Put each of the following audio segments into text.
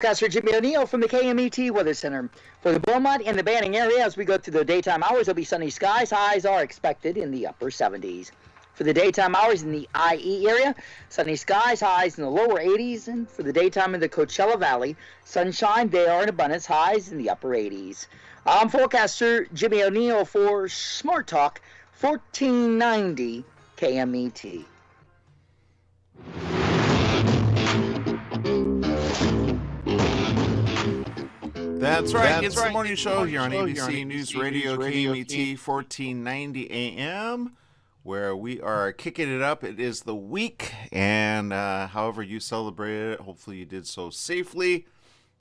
Forecaster Jimmy O'Neill from the KMET Weather Center. For the Beaumont and the Banning area, as we go through the daytime hours, there'll be sunny skies. Highs are expected in the upper 70s. For the daytime hours in the IE area, sunny skies, highs in the lower 80s. And for the daytime in the Coachella Valley, sunshine, they are in abundance, highs in the upper 80s. I'm forecaster Jimmy O'Neill for Smart Talk 1490 KMET. That's right. It's the morning show here on ABC News Radio, KMET 1490 AM, where we are kicking it up. It is the week, and however you celebrated it, hopefully you did so safely.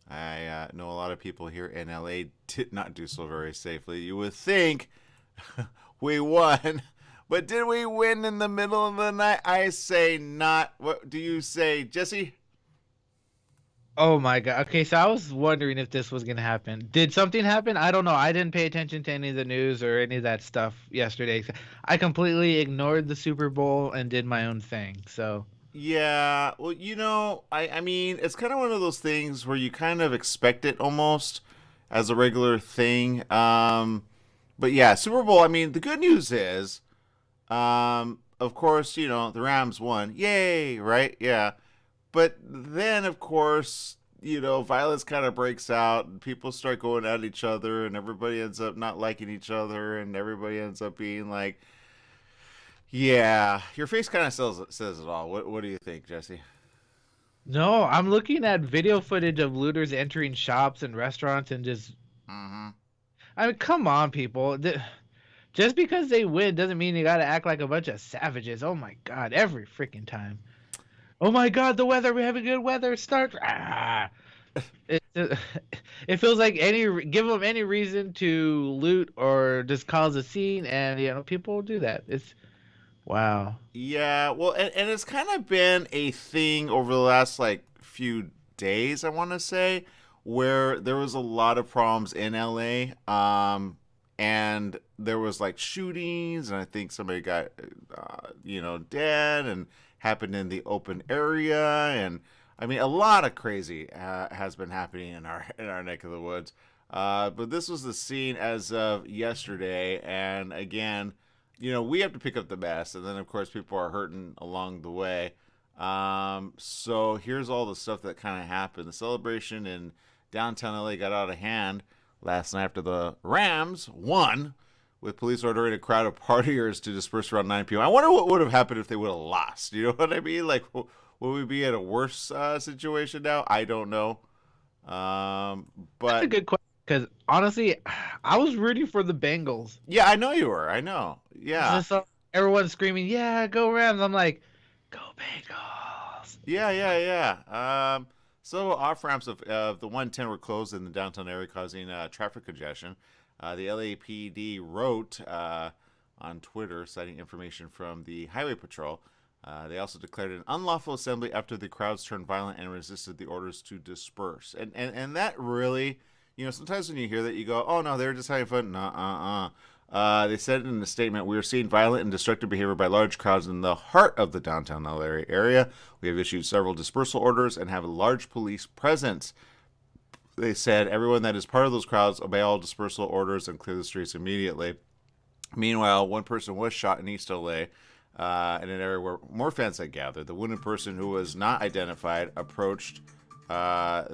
I know a lot of people here in LA did not do so very safely. You would think we won, but did we win in the middle of the night? I say not. What do you say, Jesse? Oh my God. Okay, so I was wondering if this was going to happen. Did something happen? I don't know. I didn't pay attention to any of the news or any of that stuff yesterday. I completely ignored the Super Bowl and did my own thing. So yeah, well, I mean, it's kind of one of those things where you kind of expect it almost as a regular thing. But yeah, Super Bowl, I mean, the good news is, of course, the Rams won. Yay, right? Yeah. But then, of course, violence kind of breaks out and people start going at each other and everybody ends up not liking each other and everybody ends up being like, yeah, your face kind of says it all. What do you think, Jesse? no, I'm looking at video footage of looters entering shops and restaurants and just, Mm-hmm. I mean, come on, people. Just because they win doesn't mean you got to act like a bunch of savages. Oh my God, every freaking time. Oh my God, the weather, we have a good weather. Start. It feels like give them any reason to loot or just cause a scene, and people will do that. It's wow. Yeah, well, and it's kind of been a thing over the last few days, I want to say, where there was a lot of problems in LA, and there was shootings, and I think somebody got, dead, and happened in the open area, and I mean a lot of crazy has been happening in our neck of the woods. But this was the scene as of yesterday, and again, we have to pick up the mess, and then of course people are hurting along the way. So here's all the stuff that kind of happened. The celebration in downtown LA got out of hand last night after the Rams won, with police ordering a crowd of partiers to disperse around 9 p.m. I wonder what would have happened if they would have lost. You know what I mean? Would we be in a worse situation now? I don't know. But That's a good question because honestly, I was rooting for the Bengals. Yeah, I know you were. I know. Yeah. Everyone's screaming, "Yeah, go Rams!" I'm like, "Go Bengals!" Yeah. So off ramps of the 110 were closed in the downtown area, causing traffic congestion. The LAPD wrote on Twitter, citing information from the Highway Patrol. They also declared an unlawful assembly after the crowds turned violent and resisted the orders to disperse. And that really, sometimes when you hear that, you go, oh, no, they were just having fun. They said in the statement, we are seeing violent and destructive behavior by large crowds in the heart of the downtown LA area. We have issued several dispersal orders and have a large police presence. They said everyone that is part of those crowds obey all dispersal orders and clear the streets immediately. Meanwhile, one person was shot in East LA in an area where more fans had gathered. The wounded person, who was not identified, approached law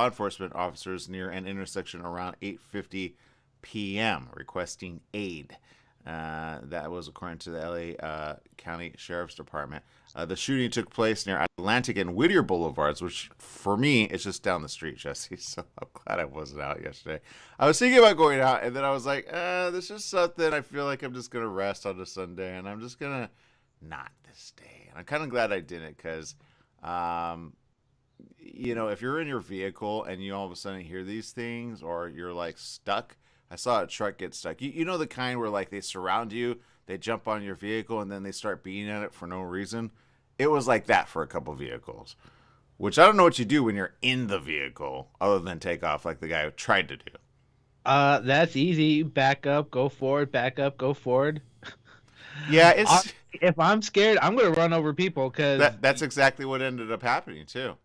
enforcement officers near an intersection around 8:50 p.m. requesting aid. That was according to the LA County Sheriff's Department. The shooting took place near Atlantic and Whittier Boulevards, which for me is just down the street, Jesse. So I'm glad I wasn't out yesterday. I was thinking about going out, and then I was like, this is something I feel like I'm just going to rest on a Sunday, and I'm just going to not this day. And I'm kind of glad I didn't because, if you're in your vehicle and you all of a sudden hear these things or you're stuck. I saw a truck get stuck. You know the kind where they surround you, they jump on your vehicle, and then they start beating at it for no reason? It was like that for a couple vehicles, which I don't know what you do when you're in the vehicle other than take off like the guy tried to do. That's easy. Back up, go forward, back up, go forward. Yeah, if I'm scared, I'm going to run over people because that's exactly what ended up happening too.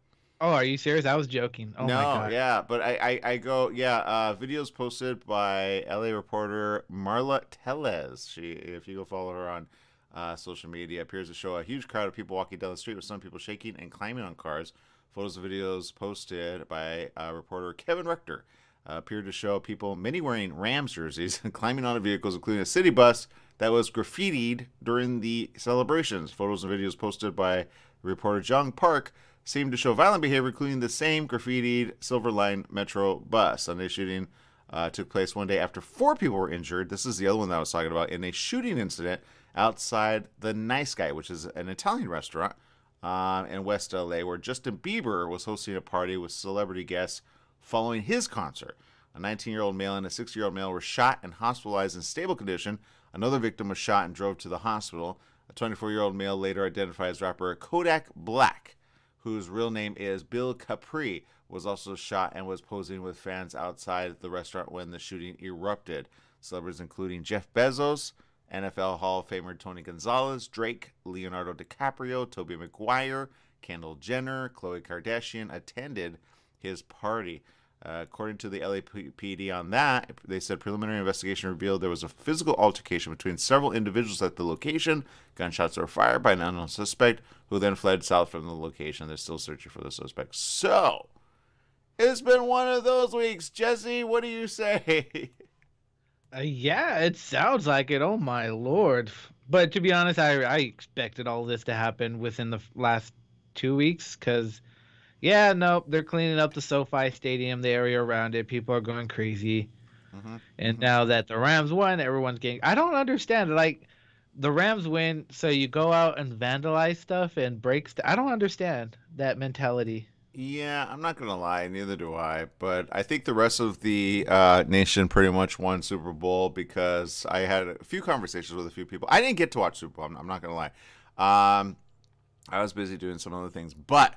Oh, are you serious? I was joking. Oh my No, god. yeah, but I go, yeah, videos posted by LA reporter Marla Tellez. She, if you go follow her on social media, appears to show a huge crowd of people walking down the street with some people shaking and climbing on cars. Photos and videos posted by reporter Kevin Rector appeared to show people, many wearing Rams jerseys, and climbing onto vehicles, including a city bus that was graffitied during the celebrations. Photos and videos posted by reporter Jung Park seemed to show violent behavior, including the same graffitied Silver Line Metro bus. Sunday shooting took place one day after 4 people were injured. This is the other one that I was talking about, in a shooting incident outside the Nice Guy, which is an Italian restaurant in West LA, where Justin Bieber was hosting a party with celebrity guests following his concert. A 19-year-old male and a 60-year-old male were shot and hospitalized in stable condition. Another victim was shot and drove to the hospital. A 24-year-old male, later identified as rapper Kodak Black, whose real name is Bill Capri, was also shot and was posing with fans outside the restaurant when the shooting erupted. Celebrities including Jeff Bezos, NFL Hall of Famer Tony Gonzalez, Drake, Leonardo DiCaprio, Tobey Maguire, Kendall Jenner, Khloe Kardashian attended his party. According to the LAPD on that, they said preliminary investigation revealed there was a physical altercation between several individuals at the location. Gunshots were fired by an unknown suspect, who then fled south from the location. They're still searching for the suspect. So, it's been one of those weeks. Jesse, what do you say? Yeah, it sounds like it. Oh my lord. But to be honest, I expected all this to happen within the last 2 weeks because, yeah, no, they're cleaning up the SoFi Stadium, the area around it. People are going crazy. And now that the Rams won, everyone's getting. I don't understand. Like, the Rams win, so you go out and vandalize stuff and break stuff. I don't understand that mentality. Yeah, I'm not going to lie, neither do I. But I think the rest of the nation pretty much won Super Bowl because I had a few conversations with a few people. I didn't get to watch Super Bowl, I'm not going to lie. I was busy doing some other things. But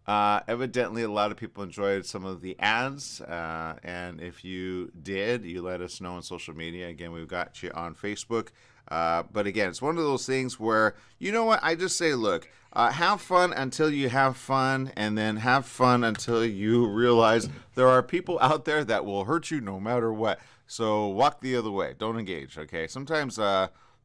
evidently, a lot of people enjoyed some of the ads. And if you did, you let us know on social media. Again, we've got you on Facebook. But again, it's one of those things where, you know what, I just say, look, have fun until you have fun, and then have fun until you realize there are people out there that will hurt you no matter what. So walk the other way. Don't engage, okay? Sometimes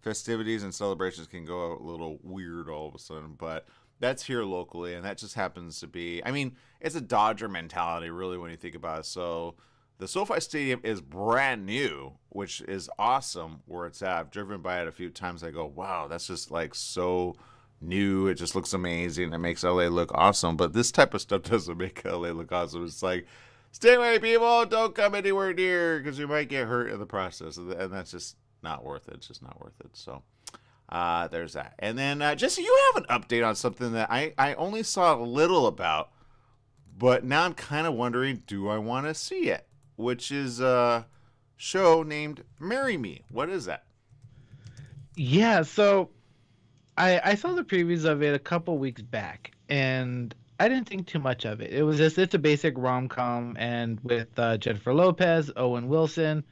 festivities and celebrations can go a little weird all of a sudden, but that's here locally, and that just happens to be, I mean, it's a Dodger mentality, really, when you think about it. So the SoFi Stadium is brand new, which is awesome where it's at. I've driven by it a few times. I go, wow, that's just like so new. It just looks amazing. It makes LA look awesome. But this type of stuff doesn't make LA look awesome. It's like, stay away, people. Don't come anywhere near because you might get hurt in the process. And that's just not worth it. It's just not worth it. So there's that. And then, Jesse, you have an update on something that I only saw a little about, but now I'm kind of wondering, do I want to see it? Which is a show named Marry Me. What is that? Yeah, so I saw the previews of it a couple weeks back, and I didn't think too much of it. It was just, it's a basic rom-com, and with Jennifer Lopez, Owen Wilson,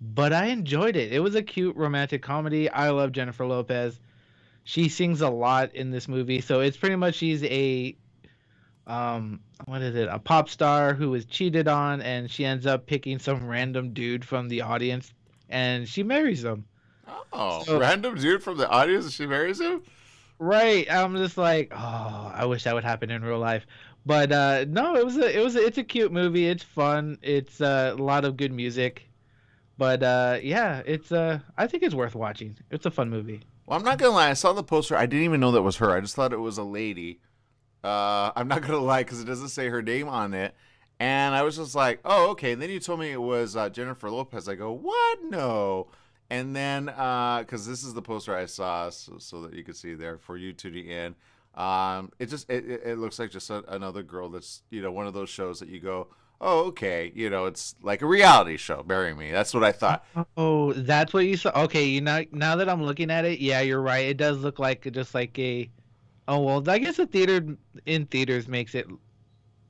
but I enjoyed it. It was a cute romantic comedy. I love Jennifer Lopez. She sings a lot in this movie, so it's pretty much she's a what is it? A pop star who is cheated on, and she ends up picking some random dude from the audience, and she marries him. Oh, So, random dude from the audience and she marries him? right. I'm just like, oh, I wish that would happen in real life. But no, it's a cute movie. It's fun. It's a lot of good music. But yeah, it's I think it's worth watching. It's a fun movie. Well, I'm not gonna lie. I saw the poster. I didn't even know that was her. I just thought it was a lady. I'm not gonna lie because it doesn't say her name on it, and I was just like, "Oh, okay." And then you told me it was Jennifer Lopez. I go, "What? No." And then because this is the poster I saw, so that you could see there for you to the end. It looks like just another girl that's one of those shows that you go, "Oh, okay." It's like a reality show. Marry Me. That's what I thought. Oh, that's what you saw. Okay, now that I'm looking at it, yeah, you're right. It does look like just like a. Oh well, I guess in theaters makes it.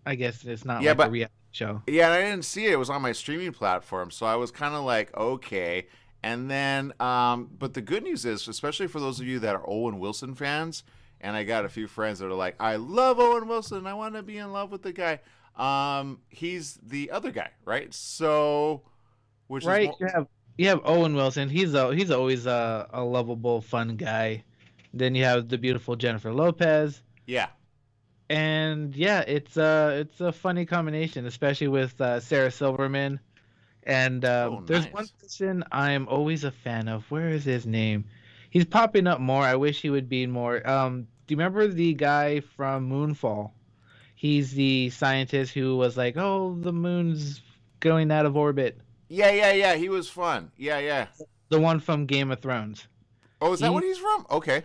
I guess it's not Yeah, like a but reality show. yeah, and I didn't see it. It was on my streaming platform, so I was kind of like, okay. And then, but the good news is, especially for those of you that are Owen Wilson fans, and I got a few friends that are like, I love Owen Wilson. I want to be in love with the guy. He's the other guy, right? So, which right, is you have Owen Wilson. He's always a lovable, fun guy. Then you have the beautiful Jennifer Lopez. yeah. And yeah, it's a funny combination, especially with Sarah Silverman. And there's nice. one person I'm always a fan of. Where is his name? He's popping up more. I wish he would be more. Do you remember the guy from Moonfall? He's the scientist who was like, "Oh, the moon's going out of orbit." Yeah. He was fun. Yeah. The one from Game of Thrones. Oh, is that what he's from? Okay.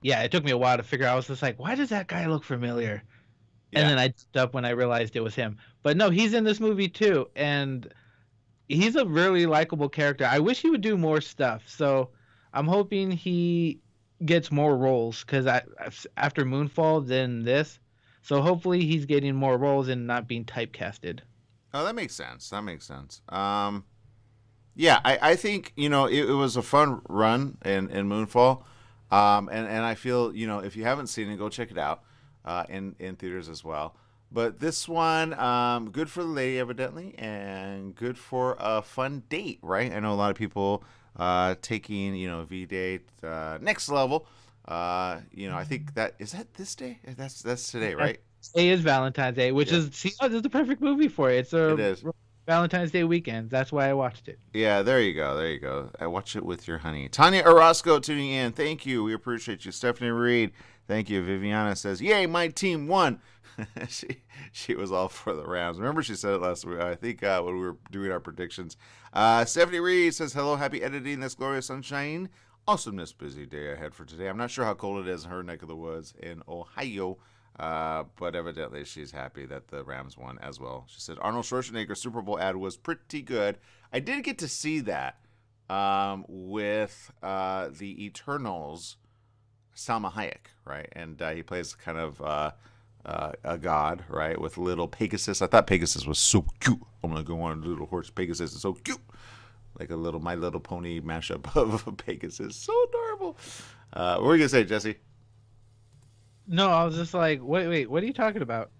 Yeah, it took me a while to figure out. I was just like, why does that guy look familiar? Yeah. And then I looked up when I realized it was him. But no, he's in this movie too, and he's a really likable character. I wish he would do more stuff. So I'm hoping he gets more roles because after Moonfall, then this. So hopefully he's getting more roles and not being typecasted. Oh, that makes sense. Yeah, I think, it was a fun run in Moonfall. And I feel, if you haven't seen it, go check it out in theaters as well. But this one, good for the lady, evidently, and good for a fun date, right? I know a lot of people taking, V-Date next level. I think is that this day? That's today, right? Today is Valentine's Day, which is the perfect movie for it. It is. Valentine's Day weekend. That's why I watched it. Yeah, there you go. I watch it with your honey. Tanya Orozco tuning in. Thank you. We appreciate you. Stephanie Reed. Thank you. Viviana says, "Yay, my team won." she was all for the Rams. Remember, she said it last week. I think when we were doing our predictions. Stephanie Reed says, "Hello, happy editing this glorious sunshine. Awesomeness, busy day ahead for today. I'm not sure how cold it is in her neck of the woods in Ohio." But evidently she's happy that the Rams won as well. She said Arnold Schwarzenegger's Super Bowl ad was pretty good. I did get to see that with the Eternals, Salma Hayek, right? And he plays kind of a god, right, with little Pegasus. I thought Pegasus was so cute. I'm going to go on a little horse. Pegasus is so cute. Like a little My Little Pony mashup of Pegasus. So adorable. What were you going to say, Jesse? No, I was just like, wait, what are you talking about?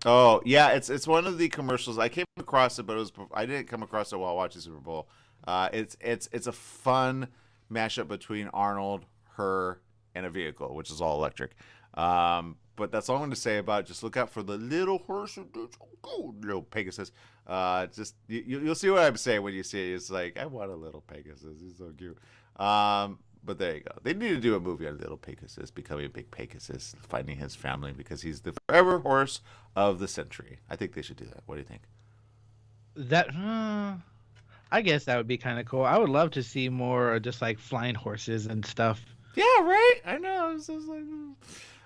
Oh yeah, it's one of the commercials. I came across it, but I didn't come across it while watching Super Bowl. It's a fun mashup between Arnold, her, and a vehicle, which is all electric. But that's all I'm going to say about it. Just look out for the little horse, little Pegasus. You'll see what I'm saying when you see it. It's like, I want a little Pegasus. He's so cute. But there you go. They need to do a movie on little Pegasus becoming a big Pegasus, finding his family because he's the forever horse of the century. I think they should do that. What do you think? I guess that would be kind of cool. I would love to see more just like flying horses and stuff. Yeah, right? I know. It's just like...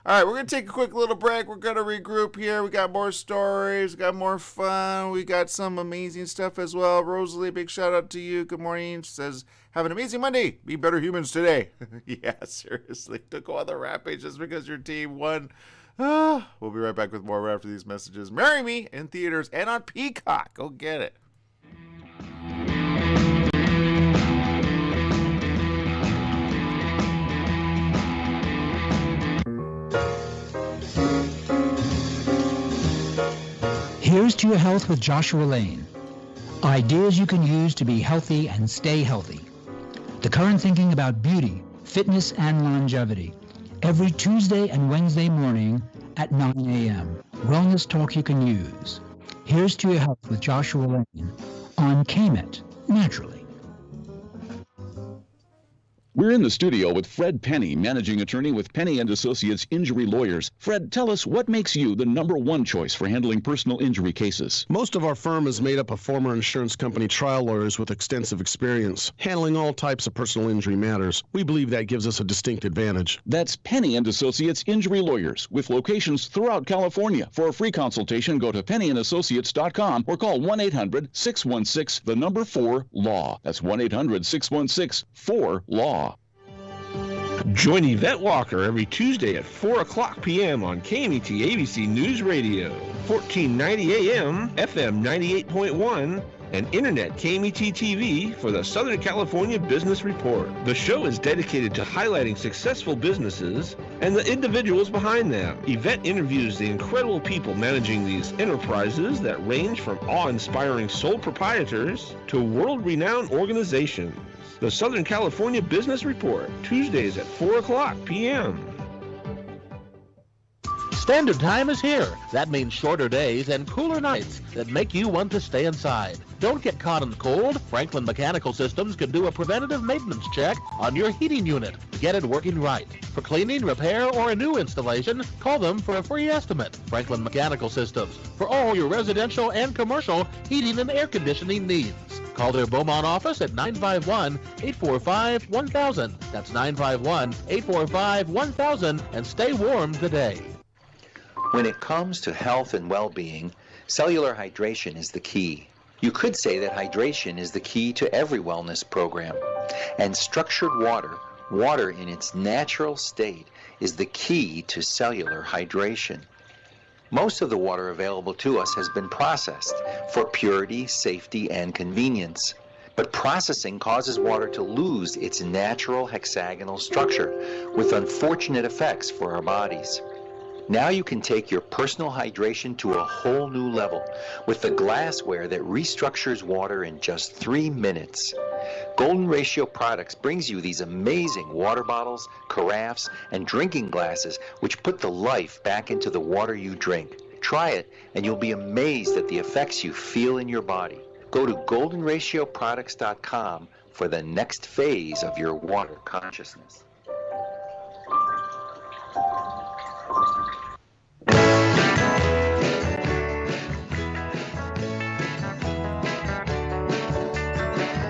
All right, we're going to take a quick little break. We're going to regroup here. We got more stories. We got more fun. We got some amazing stuff as well. Rosalie, big shout out to you. Good morning. She says, have an amazing Monday. Be better humans today. Yeah, seriously. Don't go on the rampage just because your team won. We'll be right back with more right after these messages. Marry Me in theaters and on Peacock. Go get it. Here's to your health with Joshua Lane. Ideas you can use to be healthy and stay healthy. The current thinking about beauty, fitness, and longevity. Every Tuesday and Wednesday morning at 9 a.m. Wellness talk you can use. Here's to your health with Joshua Lane on KMET, naturally. We're in the studio with Fred Penny, managing attorney with Penny & Associates Injury Lawyers. Fred, tell us what makes you the #1 choice for handling personal injury cases. Most of our firm is made up of former insurance company trial lawyers with extensive experience handling all types of personal injury matters. We believe that gives us a distinct advantage. That's Penny & Associates Injury Lawyers with locations throughout California. For a free consultation, go to pennyandassociates.com or call 1-800-616-4-LAW. That's 1-800-616-4-LAW. Join Yvette Walker every Tuesday at 4 o'clock p.m. on KMET ABC News Radio, 1490 AM, FM 98.1, and Internet KMET TV for the Southern California Business Report. The show is dedicated to highlighting successful businesses and the individuals behind them. Yvette interviews the incredible people managing these enterprises that range from awe-inspiring sole proprietors to world-renowned organizations. The Southern California Business Report, Tuesdays at 4 o'clock p.m. Standard time is here. That means shorter days and cooler nights that make you want to stay inside. Don't get caught in the cold. Franklin Mechanical Systems can do a preventative maintenance check on your heating unit to get it working right. For cleaning, repair, or a new installation, call them for a free estimate. Franklin Mechanical Systems for all your residential and commercial heating and air conditioning needs. Call their Beaumont office at 951-845-1000. That's 951-845-1000 and stay warm today. When it comes to health and well-being, cellular hydration is the key. You could say that hydration is the key to every wellness program. And structured water in its natural state, is the key to cellular hydration. Most of the water available to us has been processed for purity, safety, and convenience. But processing causes water to lose its natural hexagonal structure, with unfortunate effects for our bodies. Now you can take your personal hydration to a whole new level with the glassware that restructures water in just 3 minutes. Golden Ratio Products brings you these amazing water bottles, carafes, and drinking glasses which put the life back into the water you drink. Try it and you'll be amazed at the effects you feel in your body. Go to goldenratioproducts.com for the next phase of your water consciousness.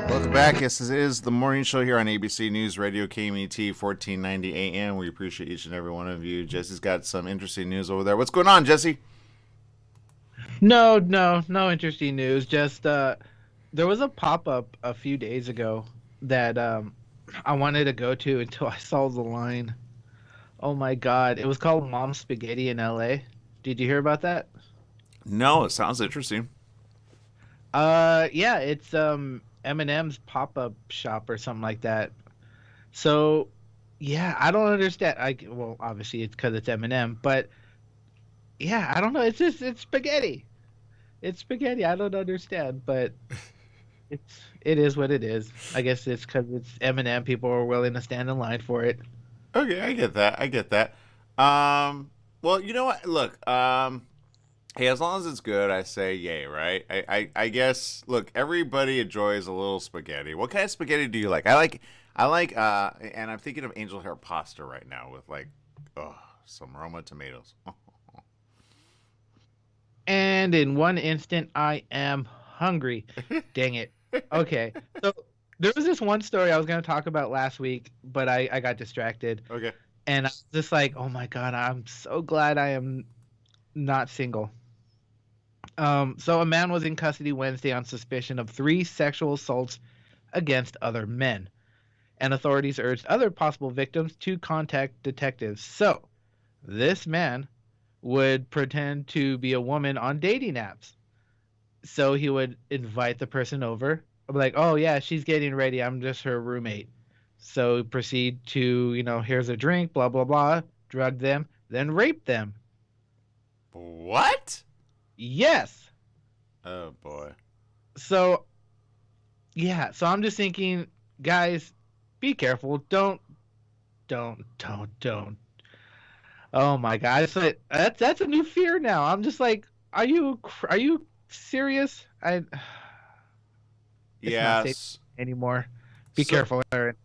Welcome back. Yes, this is the morning show here on ABC News Radio, KMET 1490 AM. We appreciate each and every one of you. Jesse's got some interesting news over there. What's going on, Jesse? No interesting news. Just there was a pop-up a few days ago that I wanted to go to until I saw the line. Oh my God. It was called Mom Spaghetti in LA. Did you hear about that? No, it sounds interesting. Yeah, it's M&M's pop-up shop or something like that. So, yeah, I don't understand. Well, obviously it's because it's M&M, but yeah, I don't know. It's spaghetti. It's spaghetti. I don't understand, but it is what it is. I guess it's because it's M&M. People are willing to stand in line for it. Okay, I get that. Well, you know what? Look, hey, as long as it's good, I say yay, right? I guess, look, everybody enjoys a little spaghetti. What kind of spaghetti do you like? I like, and I'm thinking of angel hair pasta right now with some Roma tomatoes. And in one instant, I am hungry. Dang it. Okay, so there was this one story I was going to talk about last week, but I got distracted. Okay. And I was just like, oh my God, I'm so glad I am not single. So a man was in custody Wednesday on suspicion of 3 sexual assaults against other men, and authorities urged other possible victims to contact detectives. So this man would pretend to be a woman on dating apps. So he would invite the person over, like, oh yeah, she's getting ready, I'm just her roommate. So proceed to, here's a drink, blah, blah, blah, drug them, then rape them. What? Yes. Oh boy. So, yeah. So I'm just thinking, guys, be careful. Don't. Oh my God, that's a new fear now. I'm just like, are you serious? It's not safe anymore. Be careful, Aaron.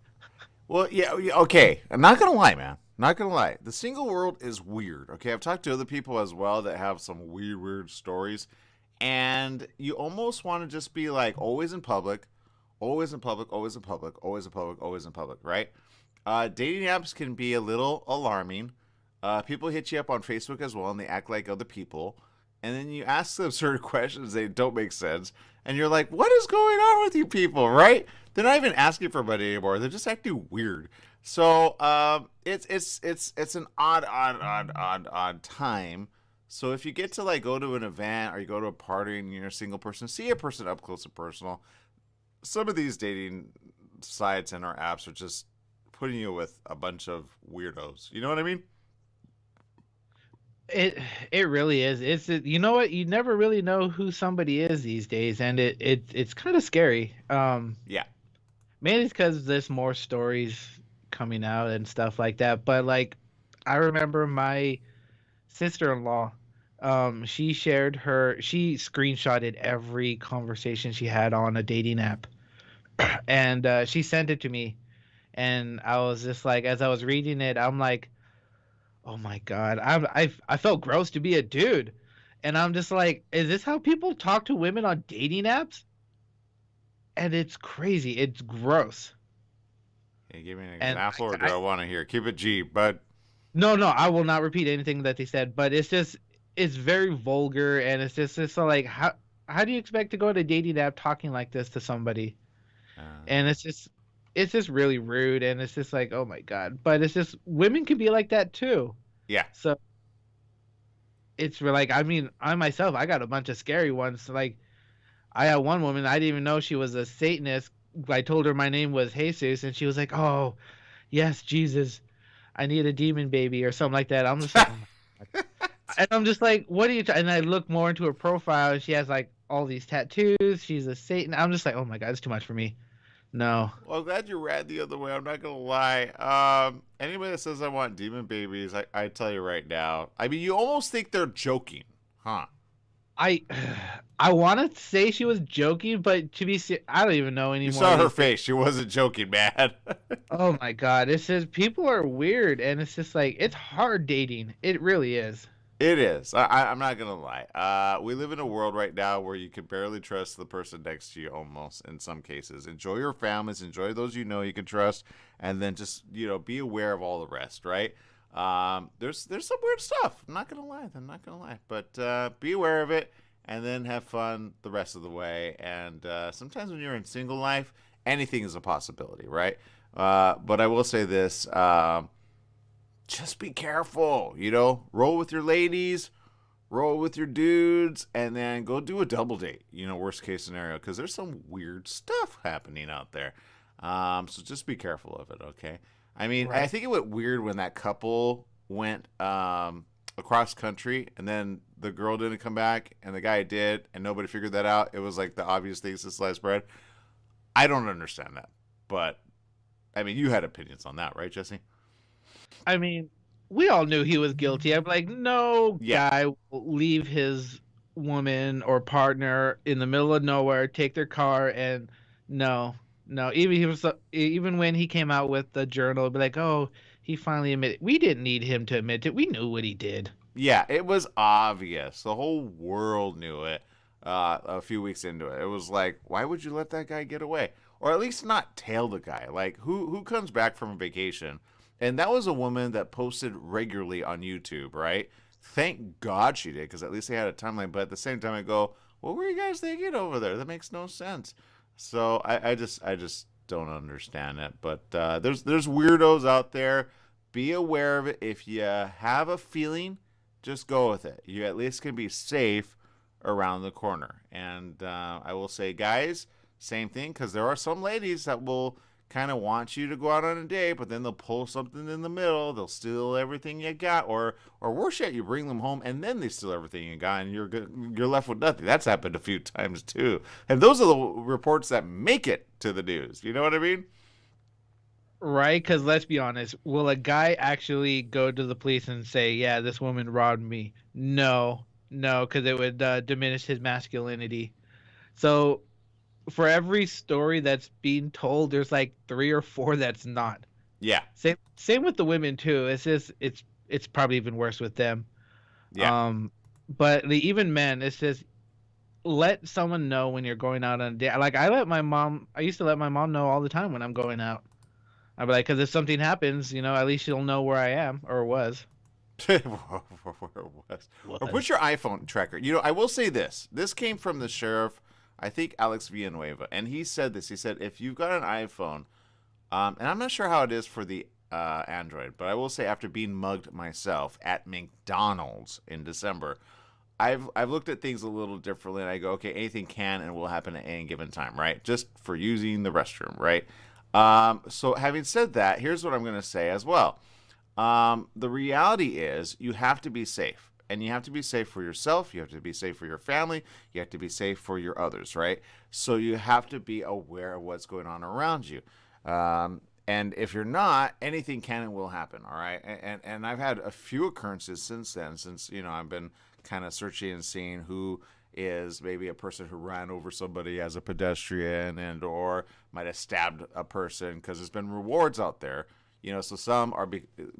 Well, yeah. Okay. I'm not gonna lie, man. Not gonna lie, the single world is weird. Okay, I've talked to other people as well that have some weird stories, and you almost want to just be like always in public, right? Dating apps can be a little alarming. People hit you up on Facebook as well, and they act like other people, and then you ask them certain questions that don't make sense, and you're like, what is going on with you people, right? They're not even asking for money anymore. They're just acting weird. So it's an odd time. So if you get to like go to an event or you go to a party and you're a single person, see a person up close and personal. Some of these dating sites and our apps are just putting you with a bunch of weirdos. You know what I mean? It really is. You know what? You never really know who somebody is these days, and it's kind of scary. Yeah. Mainly because there's more stories coming out and stuff like that. But like, I remember my sister-in-law. She screenshotted every conversation she had on a dating app, and she sent it to me, and I was just like, as I was reading it, I'm like, oh my god, I felt gross to be a dude, and I'm just like, is this how people talk to women on dating apps? And it's crazy. It's gross. Hey, give me an And example, or do I want to hear? Keep it G, but no, I will not repeat anything that they said, but it's very vulgar, and it's so like, how do you expect to go to a dating app talking like this to somebody? And it's just really rude, and it's just like, oh my god. But it's just, women can be like that too. yeah. So it's like, I mean, I myself, I got a bunch of scary ones. Like, I had one woman, I didn't even know she was a Satanist. I told her my name was Jesus, and she was like, oh yes, Jesus, I need a demon baby or something like that. I'm just like, oh my god. And I'm just like, what are you? And I look more into her profile, and she has like all these tattoos. She's a Satan. I'm just like, oh my god, it's too much for me. No. Well, I'm glad you ran the other way. I'm not gonna lie. Anybody that says I want demon babies, I tell you right now. I mean, you almost think they're joking, huh? I want to say she was joking, but to be I don't even know anymore. You saw her face. She wasn't joking, man. Oh my god, it says people are weird, and it's just like, it's hard dating. It really is. It is. I'm not gonna lie. We live in a world right now where you can barely trust the person next to you, almost in some cases. Enjoy your families, enjoy those you know you can trust, and then just be aware of all the rest, right? There's some weird stuff. I'm not gonna lie. But be aware of it, and then have fun the rest of the way. And sometimes when you're in single life, anything is a possibility, right? But I will say this. Just be careful, roll with your ladies, roll with your dudes, and then go do a double date, worst case scenario, because there's some weird stuff happening out there. So just be careful of it, okay? I mean, right. I think it went weird when that couple went across country, and then the girl didn't come back, and the guy did, and nobody figured that out. It was like the obvious thing to sliced bread. I don't understand that, but, I mean, you had opinions on that, right, Jesse? I mean, we all knew he was guilty. I'm like, no guy will leave his woman or partner in the middle of nowhere, take their car, and no. Even when he came out with the journal, be like, oh, he finally admitted. We didn't need him to admit it. We knew what he did. Yeah, it was obvious. The whole world knew it a few weeks into it. It was like, why would you let that guy get away? Or at least not tail the guy. Like, who comes back from a vacation? And that was a woman that posted regularly on YouTube, right? Thank God she did, because at least they had a timeline. But at the same time, I go, what were you guys thinking over there? That makes no sense. So I just don't understand it. But there's weirdos out there. Be aware of it. If you have a feeling, just go with it. You at least can be safe around the corner. And I will say, guys, same thing, because there are some ladies that will kind of want you to go out on a date, but then they'll pull something in the middle. They'll steal everything you got, or worse yet, you bring them home and then they steal everything you got, and you're left with nothing. That's happened a few times too. And those are the reports that make it to the news. You know what I mean? Right? Because let's be honest, will a guy actually go to the police and say, "Yeah, this woman robbed me"? No, because it would diminish his masculinity. So, for every story that's being told, there's like 3 or 4 that's not. Yeah. Same with the women too. It's just it's probably even worse with them. Yeah. But even men, it's just, let someone know when you're going out on a date. Like, I used to let my mom know all the time when I'm going out. I'd be like, because if something happens, at least she'll know where I am or was. Or put your iPhone tracker. I will say this. This came from the sheriff, I think Alex Villanueva, and he said this. He said, if you've got an iPhone, and I'm not sure how it is for the Android, but I will say after being mugged myself at McDonald's in December, I've looked at things a little differently, and I go, okay, anything can and will happen at any given time, right? Just for using the restroom, right? So having said that, here's what I'm going to say as well. The reality is you have to be safe. And you have to be safe for yourself. You have to be safe for your family. You have to be safe for your others, right? So you have to be aware of what's going on around you. And if you're not, anything can and will happen, all right? And I've had a few occurrences since then, since, I've been kind of searching and seeing who is maybe a person who ran over somebody as a pedestrian and or might have stabbed a person, because there's been rewards out there. So some are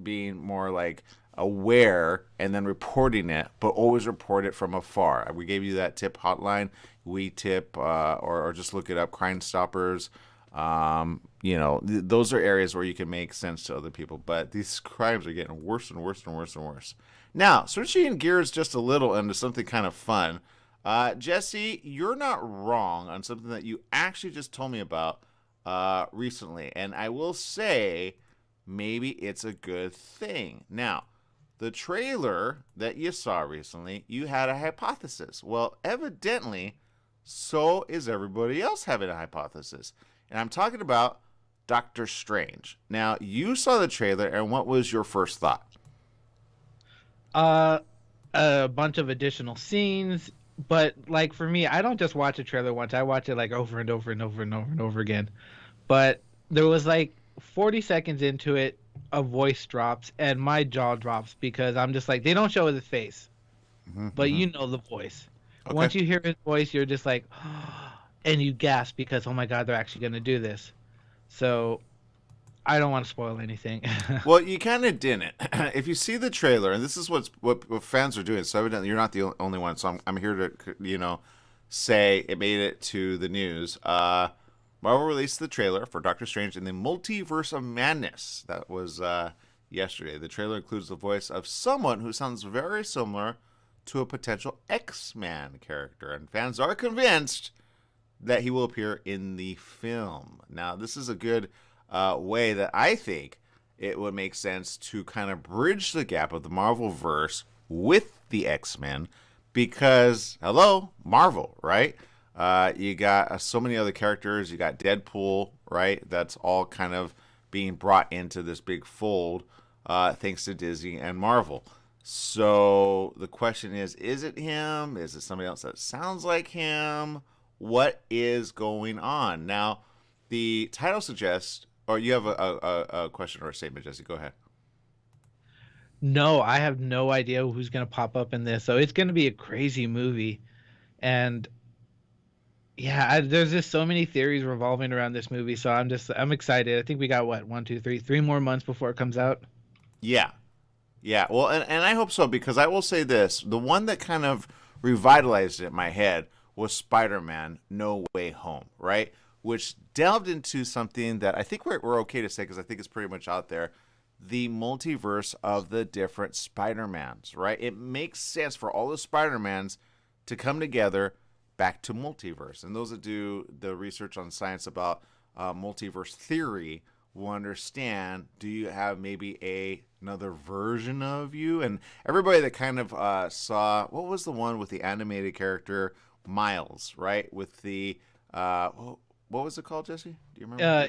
being more like aware and then reporting it, but always report it from afar. We gave you that tip hotline. We tip or just look it up, Crime Stoppers. Those are areas where you can make sense to other people, but these crimes are getting worse and worse and worse and worse. Now, switching gears just a little into something kind of fun. Jesse, you're not wrong on something that you actually just told me about recently, and I will say maybe it's a good thing. Now, the trailer that you saw recently, you had a hypothesis. Well, evidently, so is everybody else having a hypothesis. And I'm talking about Doctor Strange. Now, you saw the trailer, and what was your first thought? A bunch of additional scenes, but like for me, I don't just watch a trailer once. I watch it like over and over and over and over and over again. But there was like 40 seconds into it, a voice drops, and my jaw drops because I'm just like, they don't show his face, but you know the voice. Okay. Once you hear his voice, you're just like, and you gasp because, oh my God, they're actually going to do this. So I don't want to spoil anything. Well, you kind of didn't. If you see the trailer, and this is what fans are doing, so evidently you're not the only one. So I'm here to, say it made it to the news. Marvel released the trailer for Doctor Strange in the Multiverse of Madness. That was yesterday. The trailer includes the voice of someone who sounds very similar to a potential X-Man character, and fans are convinced that he will appear in the film. Now, this is a good way that I think it would make sense to kind of bridge the gap of the Marvel-verse with the X-Men, because, hello, Marvel, right? You got so many other characters. You got Deadpool, right? That's all kind of being brought into this big fold thanks to Disney and Marvel. So the question is it him? Is it somebody else that sounds like him? What is going on? Now, the title suggests, or you have a question or a statement, Jesse. Go ahead. No, I have no idea who's going to pop up in this. So it's going to be a crazy movie. And yeah, there's just so many theories revolving around this movie. So I'm excited. I think we got, 3 more months before it comes out. Yeah. Well, and I hope so, because I will say this. The one that kind of revitalized it in my head was Spider-Man No Way Home, right? Which delved into something that I think we're okay to say, because I think it's pretty much out there. The multiverse of the different Spider-Mans, right? It makes sense for all the Spider-Mans to come together back to multiverse. And those that do the research on science about multiverse theory will understand, do you have maybe another version of you? And everybody that kind of saw, what was the one with the animated character Miles, right? With the, what was it called, Jesse? Do you remember?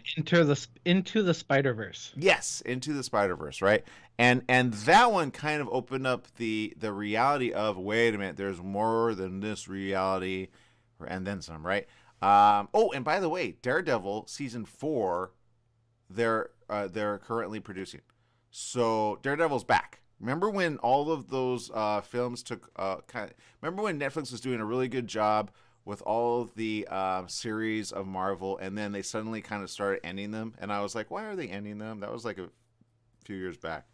Into the Spider-Verse. Yes, Into the Spider-Verse, right? And that one kind of opened up the reality of, wait a minute, there's more than this reality, and then some, right? And by the way, Daredevil season 4, they're currently producing. So Daredevil's back. Remember when all of those films took remember when Netflix was doing a really good job with all of the series of Marvel, and then they suddenly kind of started ending them, and I was like, why are they ending them? That was like a few years back.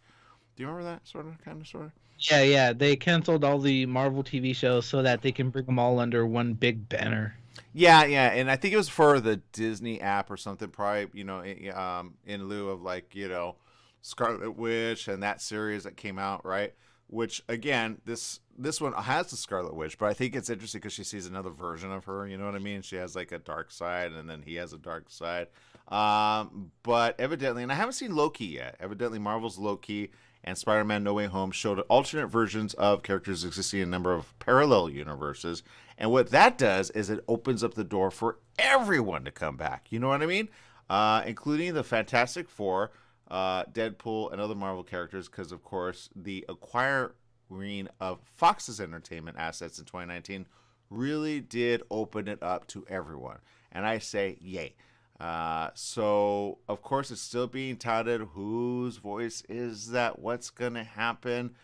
Do you remember that sort of? Yeah. They canceled all the Marvel TV shows so that they can bring them all under one big banner. Yeah, and I think it was for the Disney app or something, probably, in lieu of Scarlet Witch and that series that came out, right? Which, again, this this one has the Scarlet Witch, but I think it's interesting because she sees another version of her. You know what I mean? She has like a dark side, and then he has a dark side. But evidently, and I haven't seen Loki yet. Evidently, Marvel's Loki and Spider-Man No Way Home showed alternate versions of characters existing in a number of parallel universes. And what that does is it opens up the door for everyone to come back. You know what I mean? Including the Fantastic Four, Deadpool, and other Marvel characters, because, of course, the acquiring of Fox's entertainment assets in 2019 really did open it up to everyone. And I say, yay. So, of course, it's still being touted. Whose voice is that? What's going to happen?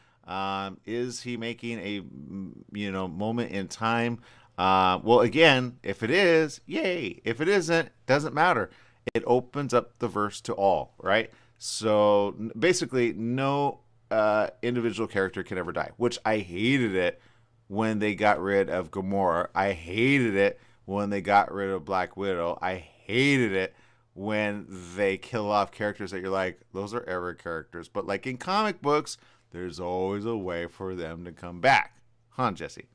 Is he making a, moment in time? Well, again, if it is, yay. If it isn't, doesn't matter. It opens up the verse to all, right? So, basically, no individual character can ever die, which I hated it when they got rid of Gamora. I hated it when they got rid of Black Widow. I hated it when they kill off characters that you're like, those are ever characters. But like in comic books, there's always a way for them to come back. Huh, Jesse?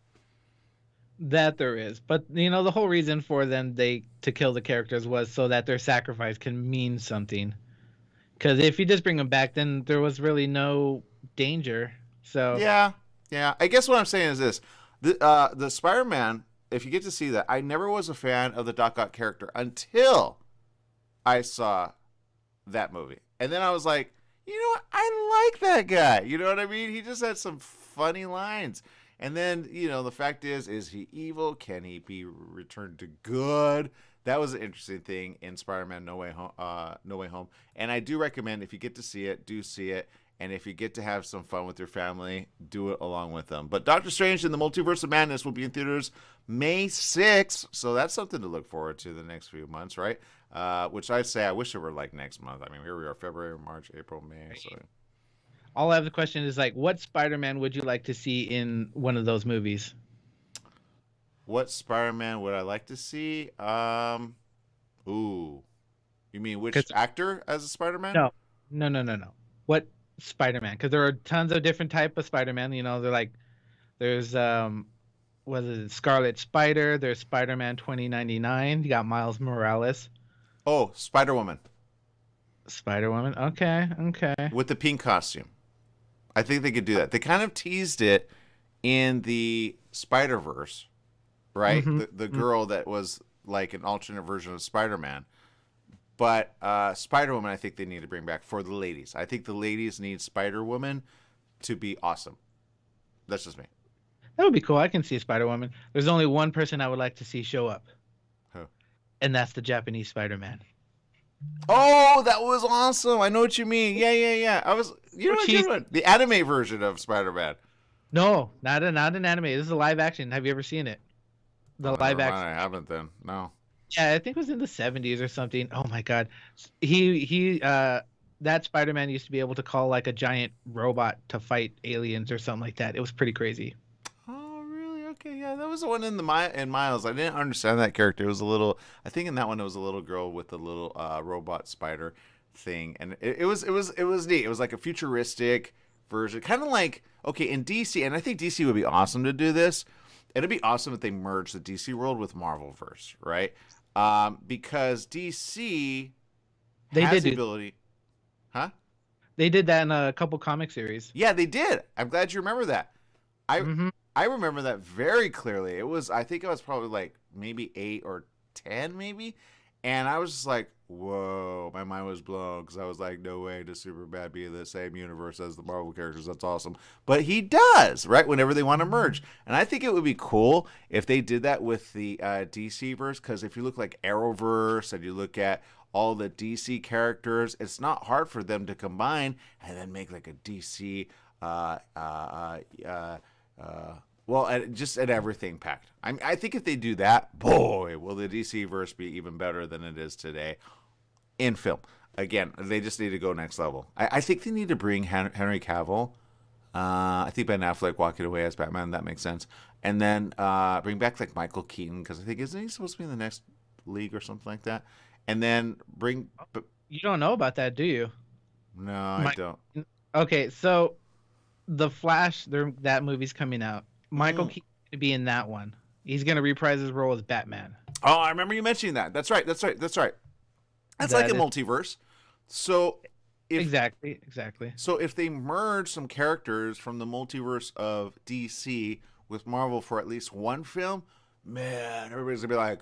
That there is. But, the whole reason for them to kill the characters was so that their sacrifice can mean something. Because if you just bring them back, then there was really no danger. So Yeah. I guess what I'm saying is this. The Spider-Man, if you get to see that, I never was a fan of the Doc Ock character until I saw that movie. And then I was like, you know what? I like that guy. You know what I mean? He just had some funny lines. And then, the fact is he evil? Can he be returned to good? That was an interesting thing in Spider-Man No Way Home. And I do recommend, if you get to see it, do see it. And if you get to have some fun with your family, do it along with them. But Doctor Strange in the Multiverse of Madness will be in theaters May 6th. So that's something to look forward to the next few months, right? Which I say I wish it were like next month. I mean, here we are, February, March, April, May. So. all I have the question is what Spider-Man would you like to see in one of those movies? What Spider-Man would I like to see? You mean which actor as a Spider-Man? No. What Spider-Man? Because there are tons of different type of Spider-Man. There's what is it, Scarlet Spider. There's Spider-Man 2099. You got Miles Morales. Oh, Spider-Woman. Spider-Woman. Okay. With the pink costume. I think they could do that. They kind of teased it in the Spider-Verse, right? Mm-hmm. The girl that was like an alternate version of Spider-Man. But Spider-Woman, I think they need to bring back for the ladies. I think the ladies need Spider-Woman to be awesome. That's just me. That would be cool. I can see Spider-Woman. There's only one person I would like to see show up. Who? And that's the Japanese Spider-Man. Oh, that was awesome. I know what you mean. Yeah. I was, the anime version of Spider-Man. No, not an anime. This is a live action. Have you ever seen it? The live action. I haven't then. No. Yeah, I think it was in the 70s or something. Oh my God. That Spider-Man used to be able to call like a giant robot to fight aliens or something like that. It was pretty crazy. Oh, really? Okay, yeah, that was the one in Miles. I didn't understand that character. It was a little. I think in that one it was a little girl with a little robot spider thing, and it was neat. It was like a futuristic version, kind of like in DC, and I think DC would be awesome to do this. It'd be awesome if they merged the DC world with Marvelverse, right? Because DC has the ability. Huh? They did that in a couple comic series. Yeah, they did. I'm glad you remember that. I remember that very clearly. I think it was probably like maybe 8 or 10 maybe. And I was just like, whoa, my mind was blown because I was like, no way does Superman be in the same universe as the Marvel characters. That's awesome. But he does, right, whenever they want to merge. And I think it would be cool if they did that with the DC verse, because if you look like Arrowverse and you look at all the DC characters, it's not hard for them to combine and then make like a DC just an everything packed. I think if they do that, boy, will the DC verse be even better than it is today in film. Again, they just need to go next level. I think they need to bring Henry Cavill. I think Ben Affleck walking away as Batman, that makes sense. And then bring back like Michael Keaton, because I think isn't he supposed to be in the next league or something like that? And then bring. You don't know about that, do you? No, I don't. Okay, so The Flash, that movie's coming out. Michael Keaton to be in that one. He's gonna reprise his role as Batman. Oh, I remember you mentioning that. That's right. That's like a multiverse. So Exactly. So if they merge some characters from the multiverse of DC with Marvel for at least one film, man, everybody's gonna be like,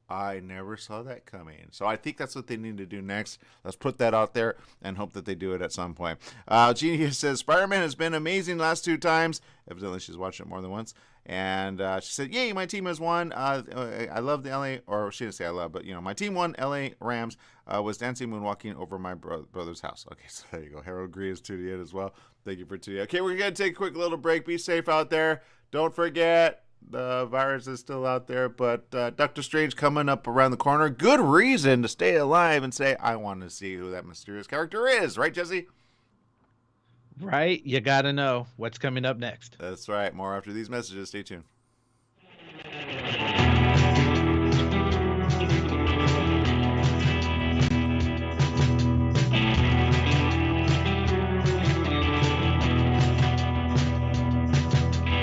I never saw that coming. So I think that's what they need to do next. Let's put that out there and hope that they do it at some point. Jeannie says, Spider-Man has been amazing last 2 times. Evidently, she's watched it more than once. And she said, yay, my team has won. I love the LA, or she didn't say I love, but, my team won. LA Rams was dancing moonwalking over my brother's house. Okay, so there you go. Harold agrees to the end as well. Thank you for tuning in. Okay, we're going to take a quick little break. Be safe out there. Don't forget, the virus is still out there, but Doctor Strange coming up around the corner. Good reason to stay alive and say, I want to see who that mysterious character is. Right, Jesse? Right? You got to know what's coming up next. That's right. More after these messages. Stay tuned.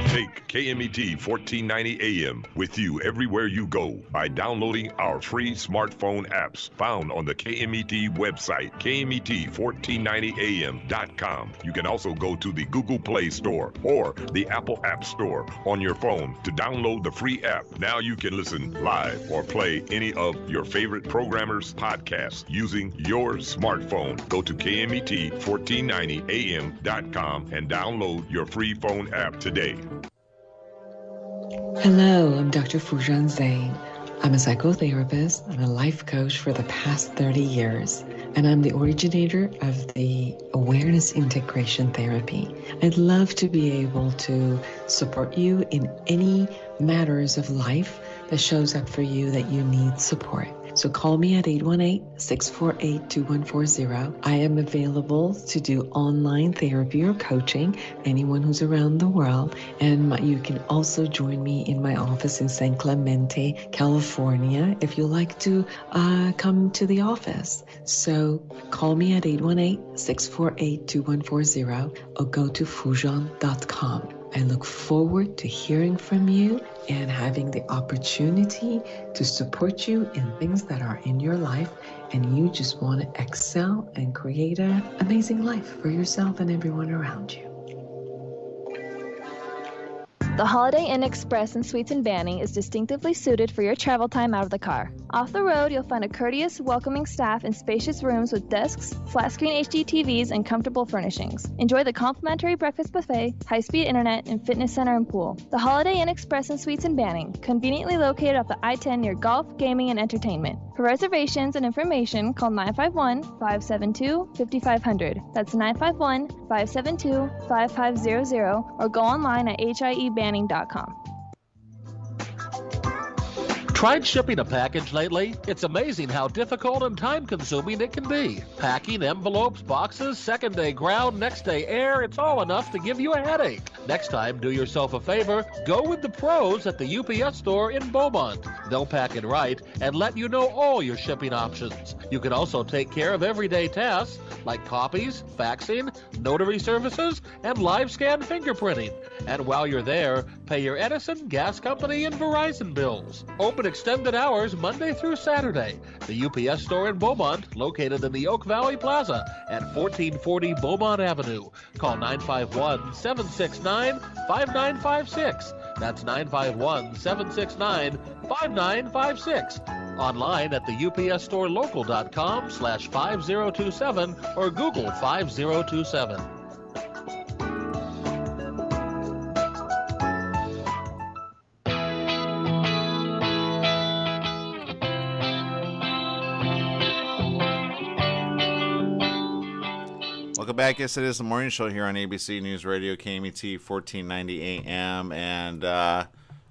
Take KMET 1490 AM with you everywhere you go by downloading our free smartphone apps found on the KMET website, KMET1490am.com. You can also go to the Google Play Store or the Apple App Store on your phone to download the free app. Now you can listen live or play any of your favorite programmers' podcasts using your smartphone. Go to KMET1490am.com and download your free phone app today. Hello, I'm Dr. Fujan Zain. I'm a psychotherapist and a life coach for the past 30 years, and I'm the originator of the Awareness Integration Therapy. I'd love to be able to support you in any matters of life that shows up for you that you need support. So call me at 818-648-2140. I am available to do online therapy or coaching, anyone who's around the world. And you can also join me in my office in San Clemente, California, if you like to come to the office. So call me at 818-648-2140 or go to fujan.com. I look forward to hearing from you and having the opportunity to support you in things that are in your life and you just want to excel and create an amazing life for yourself and everyone around you. The Holiday Inn Express and Suites in Banning is distinctively suited for your travel time out of the car. Off the road, you'll find a courteous, welcoming staff and spacious rooms with desks, flat-screen HD TVs, and comfortable furnishings. Enjoy the complimentary breakfast buffet, high-speed internet, and fitness center and pool. The Holiday Inn Express and Suites in Banning, conveniently located off the I-10 near golf, gaming, and entertainment. For reservations and information, call 951-572-5500. That's 951-572-5500, or go online at hiebanning.com. Tried shipping a package lately? It's amazing how difficult and time-consuming it can be. Packing, envelopes, boxes, second-day ground, next-day air, it's all enough to give you a headache. Next time, do yourself a favor, go with the pros at the UPS store in Beaumont. They'll pack it right and let you know all your shipping options. You can also take care of everyday tasks like copies, faxing, notary services, and live scan fingerprinting. And while you're there, pay your Edison, gas company, and Verizon bills. Open extended hours Monday through Saturday. The UPS store in Beaumont, located in the Oak Valley Plaza at 1440 Beaumont Avenue. Call 951-769-5956. That's 951-769-5956. Online at the upsstorelocal.com/5027 or Google 5027. Welcome back. Yes, it is the morning show here on ABC News Radio, KMET 1490 AM. And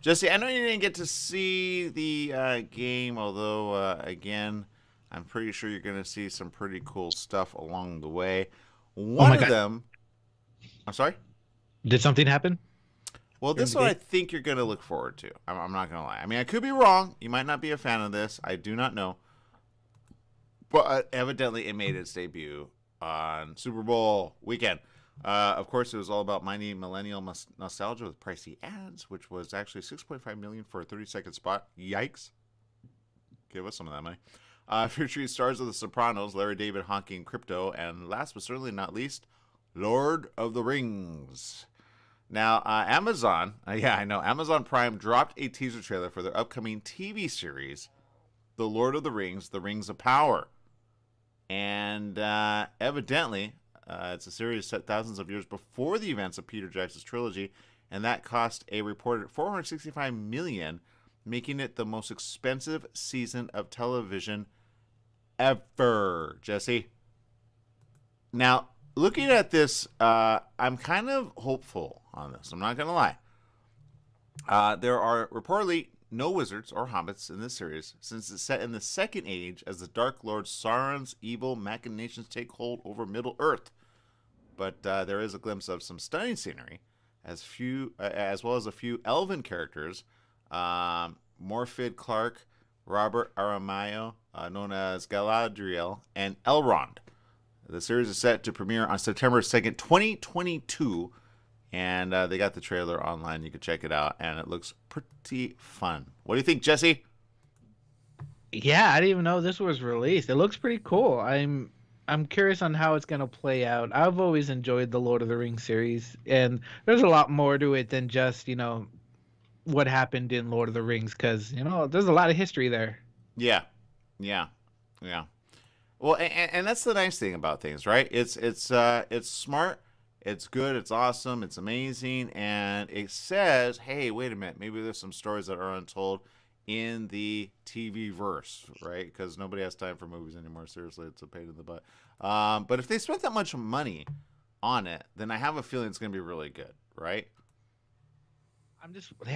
Jesse, I know you didn't get to see the game, although, again, I'm pretty sure you're going to see some pretty cool stuff along the way. One of them... I'm sorry? Did something happen? Well, this is what I think you're going to look forward to. I'm not going to lie. I mean, I could be wrong. You might not be a fan of this. I do not know. But evidently, it made its debut on Super Bowl weekend. Of course, it was all about mining millennial nostalgia with pricey ads, which was actually $6.5 million for a 30-second spot. Yikes! Give us some of that money. Featuring stars of The Sopranos, Larry David, Honking Crypto, and last but certainly not least, Lord of the Rings. Now, Amazon Prime dropped a teaser trailer for their upcoming TV series, The Lord of the Rings, The Rings of Power. And evidently, it's a series set thousands of years before the events of Peter Jackson's trilogy, and that cost a reported $465 million, making it the most expensive season of television ever. Jesse? Now, looking at this, I'm kind of hopeful on this. I'm not going to lie. There are reportedly no wizards or hobbits in this series, since it's set in the Second Age as the Dark Lord Sauron's evil machinations take hold over Middle-earth. But there is a glimpse of some stunning scenery, as well as a few elven characters, Morfydd Clark, Robert Aramayo, known as Galadriel, and Elrond. The series is set to premiere on September 2nd, 2022, and they got the trailer online. You can check it out, and it looks pretty fun. What do you think, Jesse? Yeah, I didn't even know this was released. It looks pretty cool. I'm curious on how it's going to play out. I've always enjoyed the Lord of the Rings series, and there's a lot more to it than just, what happened in Lord of the Rings, because, there's a lot of history there. Yeah. Well, and that's the nice thing about things, right? It's smart, it's good, it's awesome, it's amazing, and it says, hey, wait a minute, maybe there's some stories that are untold in the TV verse, right? Because nobody has time for movies anymore. Seriously, it's a pain in the butt. But if they spent that much money on it, then I have a feeling it's going to be really good, right?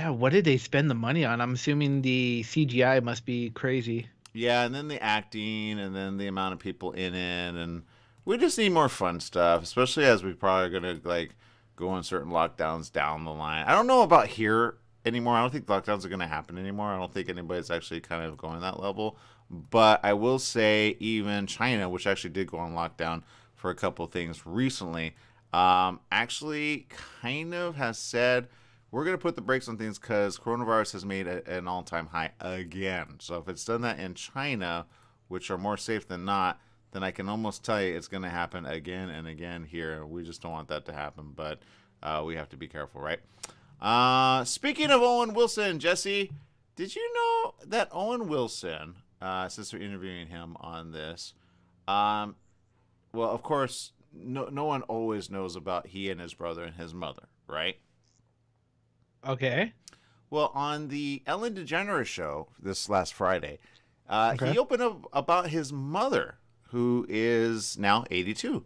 What did they spend the money on? I'm assuming the CGI must be crazy. Yeah, and then the acting, and then the amount of people in it, and we just need more fun stuff, especially as we probably going to go on certain lockdowns down the line. I don't know about here anymore. I don't think lockdowns are going to happen anymore. I don't think anybody's actually kind of going that level. But I will say even China, which actually did go on lockdown for a couple of things recently, actually kind of has said, we're going to put the brakes on things because coronavirus has made an all-time high again. So if it's done that in China, which are more safe than not, then I can almost tell you it's going to happen again and again here. We just don't want that to happen, but we have to be careful, right? Speaking of Owen Wilson, Jesse, did you know that Owen Wilson, since we're interviewing him on this, well, of course, no one always knows about he and his brother and his mother, right? Okay. Well, on the Ellen DeGeneres show this last Friday, he opened up about his mother, who is now 82,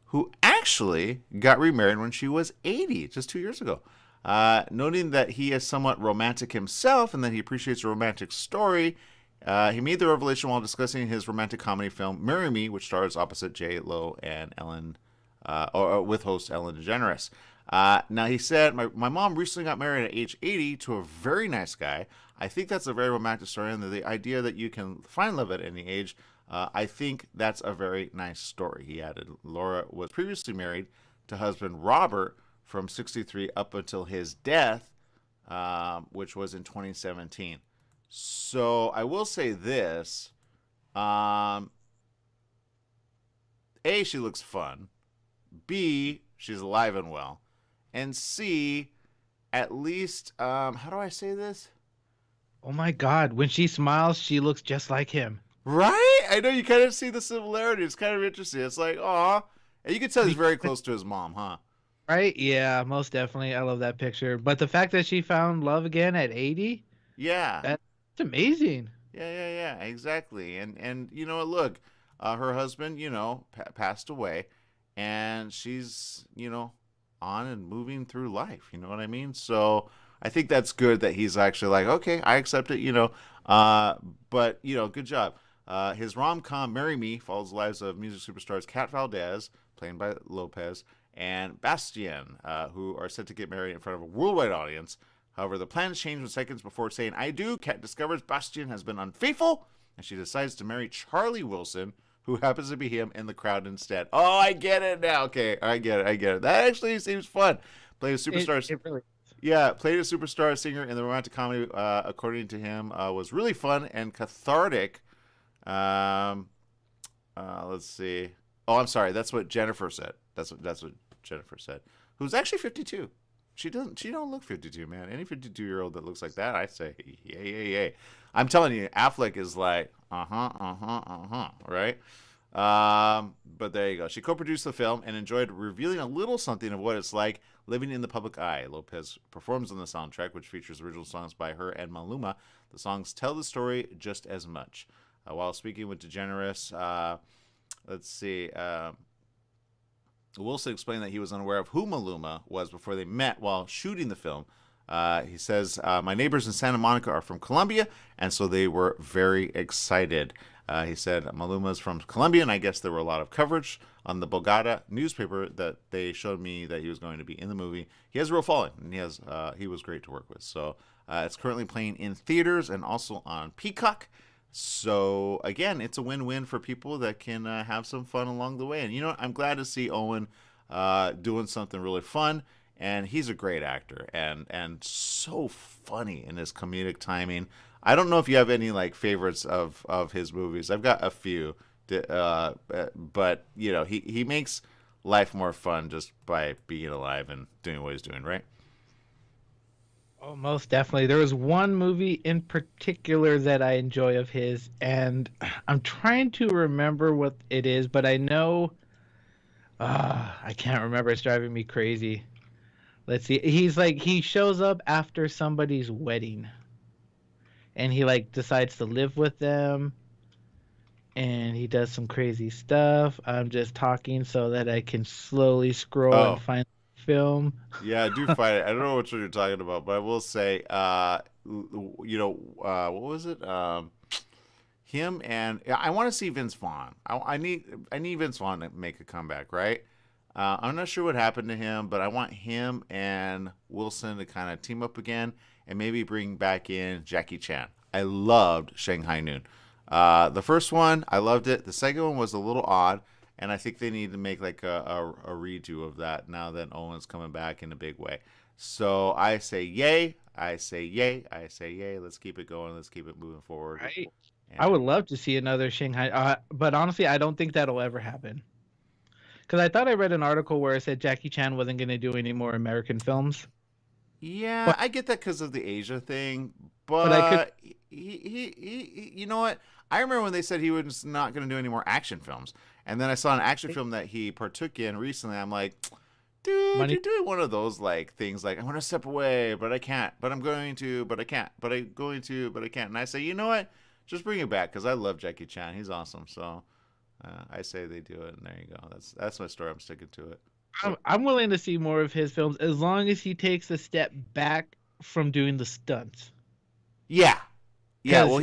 who actually got remarried when she was 80, just 2 years ago. Noting that he is somewhat romantic himself and that he appreciates a romantic story, he made the revelation while discussing his romantic comedy film Marry Me, which stars opposite J. Lo and Ellen, or with host Ellen DeGeneres. Now he said, my mom recently got married at age 80 to a very nice guy. I think that's a very romantic story, and the idea that you can find love at any age, I think that's a very nice story, he added. Laura was previously married to husband Robert from 1963 up until his death, which was in 2017. So I will say this. A, she looks fun. B, she's alive and well. And C, at least, how do I say this? Oh my God, when she smiles, she looks just like him. Right? I know you kind of see the similarity. It's kind of interesting. It's like, aw. And you can tell he's very close to his mom, huh? Right? Yeah, most definitely. I love that picture. But the fact that she found love again at 80? Yeah. That's amazing. Yeah, exactly. And look, her husband, passed away, and she's, on and moving through life. You know what I mean? So I think that's good that he's actually like, okay, I accept it, but, good job. His rom-com Marry Me follows the lives of music superstars Kat Valdez, played by Lopez, and Bastien, who are set to get married in front of a worldwide audience. However, the plans change when seconds before saying I do, Kat discovers Bastien has been unfaithful, and she decides to marry Charlie Wilson, who happens to be him in the crowd instead. Oh, I get it now. Okay, I get it. That actually seems fun. Played a superstar. It really. Yeah, played a superstar singer in the romantic comedy. According to him, was really fun and cathartic. Let's see. Oh, I'm sorry. That's what Jennifer said. That's what Jennifer said. Who's actually 52. She don't look 52, man. Any 52-year-old that looks like that, I say, yay. I'm telling you, Affleck is like, right? But there you go. She co-produced the film and enjoyed revealing a little something of what it's like living in the public eye. Lopez performs on the soundtrack, which features original songs by her and Maluma. The songs tell the story just as much. While speaking with DeGeneres, let's see. Wilson explained that he was unaware of who Maluma was before they met while shooting the film. He says, my neighbors in Santa Monica are from Colombia, and so they were very excited. He said, Maluma's from Colombia, and I guess there were a lot of coverage on the Bogota newspaper that they showed me that he was going to be in the movie. He has a real following, and he was great to work with. So it's currently playing in theaters and also on Peacock. So, again, it's a win-win for people that can have some fun along the way. And, you know what? I'm glad to see Owen doing something really fun. And he's a great actor and so funny in his comedic timing. I don't know if you have any, like, favorites of his movies. I've got a few. But, you know, he makes life more fun just by being alive and doing what he's doing, right? Oh, most definitely. There was one movie in particular that I enjoy of his, and I'm trying to remember what it is, but I know I can't remember. It's driving me crazy. Let's see. He shows up after somebody's wedding, and he decides to live with them, and he does some crazy stuff. I'm just talking so that I can slowly scroll and find film. Yeah, I do find it. I don't know what you're talking about, but I will say, what was it? Him and I want to see Vince Vaughn. I need Vince Vaughn to make a comeback, right? I'm not sure what happened to him, but I want him and Wilson to kind of team up again and maybe bring back in Jackie Chan. I loved Shanghai Noon. The first one, I loved it. The second one was a little odd. And I think they need to make like a redo of that now that Owen's coming back in a big way. So I say yay. I say yay. I say yay. Let's keep it going. Let's keep it moving forward. Right. I would love to see another Shanghai. But honestly, I don't think that'll ever happen. Because I thought I read an article where it said Jackie Chan wasn't going to do any more American films. Yeah, I get that because of the Asia thing. But he you know what? I remember when they said he was not going to do any more action films. And then I saw an action film that he partook in recently. I'm like, dude, you're doing one of those things like, I want to step away, but I can't. But I'm going to, but I can't. But I'm going to, but I can't. And I say, you know what? Just bring it back because I love Jackie Chan. He's awesome. So I say they do it, and there you go. That's my story. I'm sticking to it. I'm willing to see more of his films as long as he takes a step back from doing the stunts. Yeah. Yeah, well,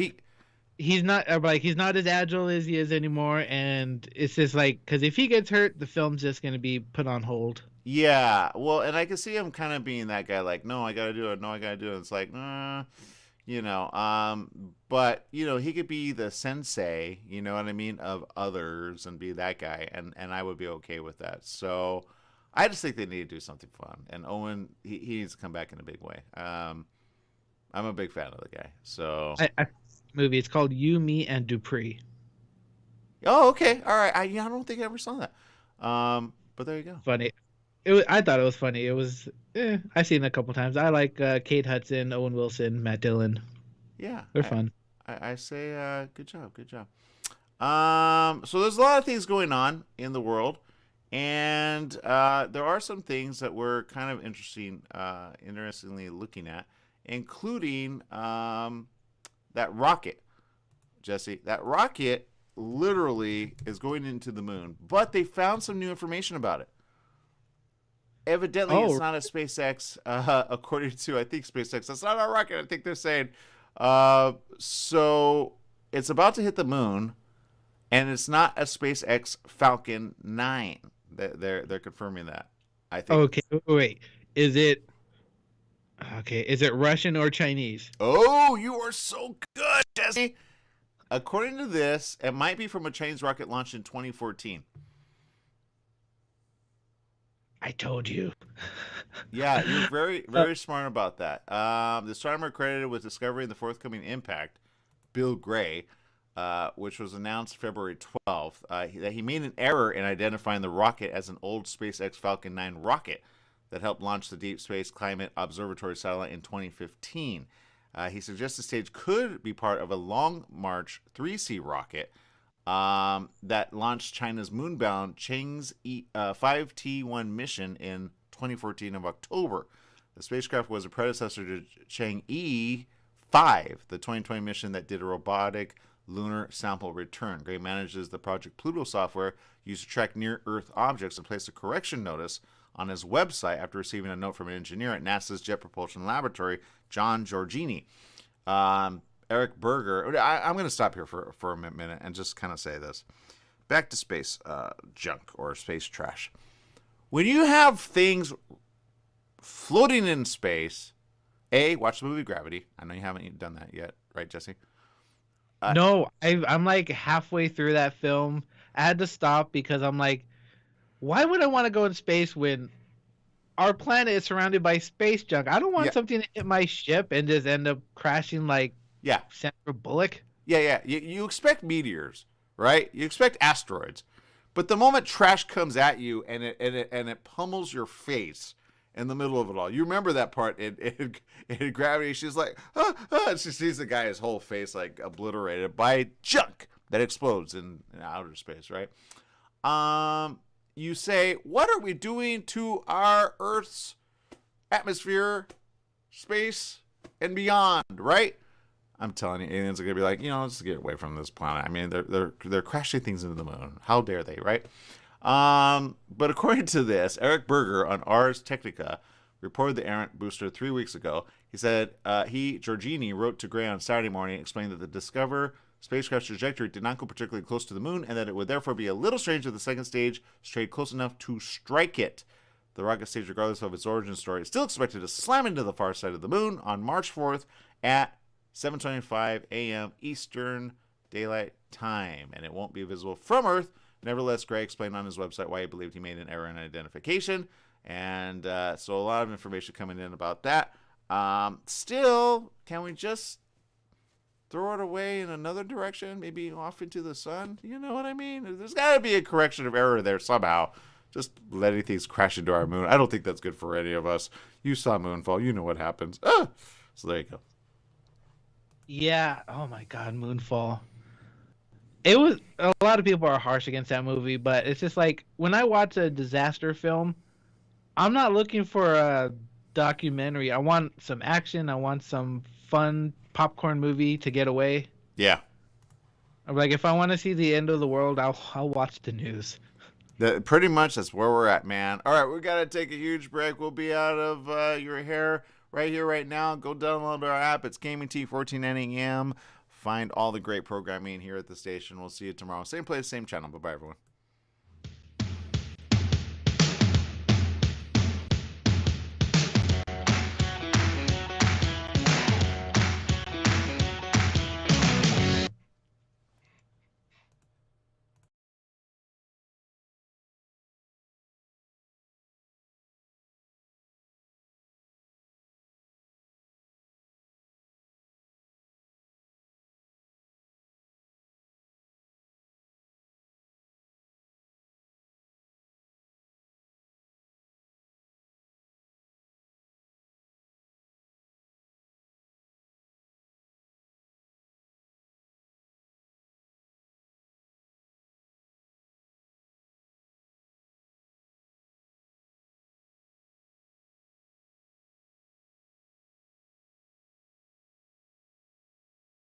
he's not as agile as he is anymore, and it's just because if he gets hurt, the film's just going to be put on hold. Yeah, well, and I can see him kind of being that guy, no, I got to do it, no, I got to do it. It's but he could be the sensei, you know what I mean, of others and be that guy, and I would be okay with that. So I just think they need to do something fun, and Owen, he needs to come back in a big way. I'm a big fan of the guy, so. Movie. It's called You, Me, and Dupree. Oh, okay. All right. I don't think I ever saw that. But there you go. Funny. I thought it was funny. It was. I've seen it a couple times. I like Kate Hudson, Owen Wilson, Matt Dillon. Yeah, they're fun. I say good job. So there's a lot of things going on in the world, and there are some things that we're kind of interestingly looking at, including that rocket, Jesse. That rocket literally is going into the moon, but they found some new information about it. Evidently, it's not a SpaceX, according to, I think, SpaceX. That's not our rocket, I think they're saying. So it's about to hit the moon, and it's not a SpaceX Falcon 9. They're confirming that, I think. Okay, wait. Is it Russian or Chinese? Oh, you are so good, Jesse. according to this, it might be from a Chinese rocket launched in 2014. I told you. Yeah, you're very, very smart about that. The astronomer credited with discovering the forthcoming impact, Bill Gray, which was announced February 12th, that he made an error in identifying the rocket as an old SpaceX Falcon 9 rocket that helped launch the Deep Space Climate Observatory satellite in 2015. He suggests the stage could be part of a Long March 3C rocket that launched China's moonbound Chang'e 5T1 mission in 2014 of October. The spacecraft was a predecessor to Chang'e 5, the 2020 mission that did a robotic lunar sample return. Gray manages the Project Pluto software used to track near-Earth objects and placed a correction notice on his website after receiving a note from an engineer at NASA's Jet Propulsion Laboratory, John Giorgini. Eric Berger. I'm going to stop here for a minute and just kind of say this. Back to space junk or space trash. When you have things floating in space, watch the movie Gravity. I know you haven't done that yet, right, Jesse? No, I'm like halfway through that film. I had to stop because I'm like, why would I want to go in space when our planet is surrounded by space junk? I don't want something to hit my ship and just end up crashing like Sandra Bullock. Yeah. You expect meteors, right? You expect asteroids. But the moment trash comes at you and it pummels your face in the middle of it all. You remember that part in Gravity. She's like, she sees the guy's whole face like obliterated by junk that explodes in outer space, right? You say, what are we doing to our Earth's atmosphere, space, and beyond, right? I'm telling you, aliens are gonna be like, let's get away from this planet. I mean, they're crashing things into the moon. How dare they, right? But according to this, Eric Berger on Ars Technica reported the errant booster 3 weeks ago. He said Giorgini, wrote to Gray on Saturday morning, explained that the Discover spacecraft's trajectory did not go particularly close to the moon, and that it would therefore be a little strange if the second stage strayed close enough to strike it. The rocket stage, regardless of its origin story, is still expected to slam into the far side of the moon on March 4th at 7:25 a.m. Eastern Daylight Time, and it won't be visible from Earth. Nevertheless, Gray explained on his website why he believed he made an error in identification, and so a lot of information coming in about that. Still, can we just throw it away in another direction, maybe off into the sun? You know what I mean? There's got to be a correction of error there somehow. Just letting things crash into our moon. I don't think that's good for any of us. You saw Moonfall. You know what happens. So there you go. Yeah. Oh my God, Moonfall. It was, a lot of people are harsh against that movie, but it's just like when I watch a disaster film, I'm not looking for a documentary. I want some action. I want some fun popcorn movie to get away. Yeah. Like if I want to see the end of the world, I'll watch the news. Pretty much that's where we're at, man. All right, we got to take a huge break. We'll be out of your hair right here, right now. Go download our app. It's KMET 1490 AM. Find all the great programming here at the station. We'll see you tomorrow. Same place, same channel. Bye-bye, everyone.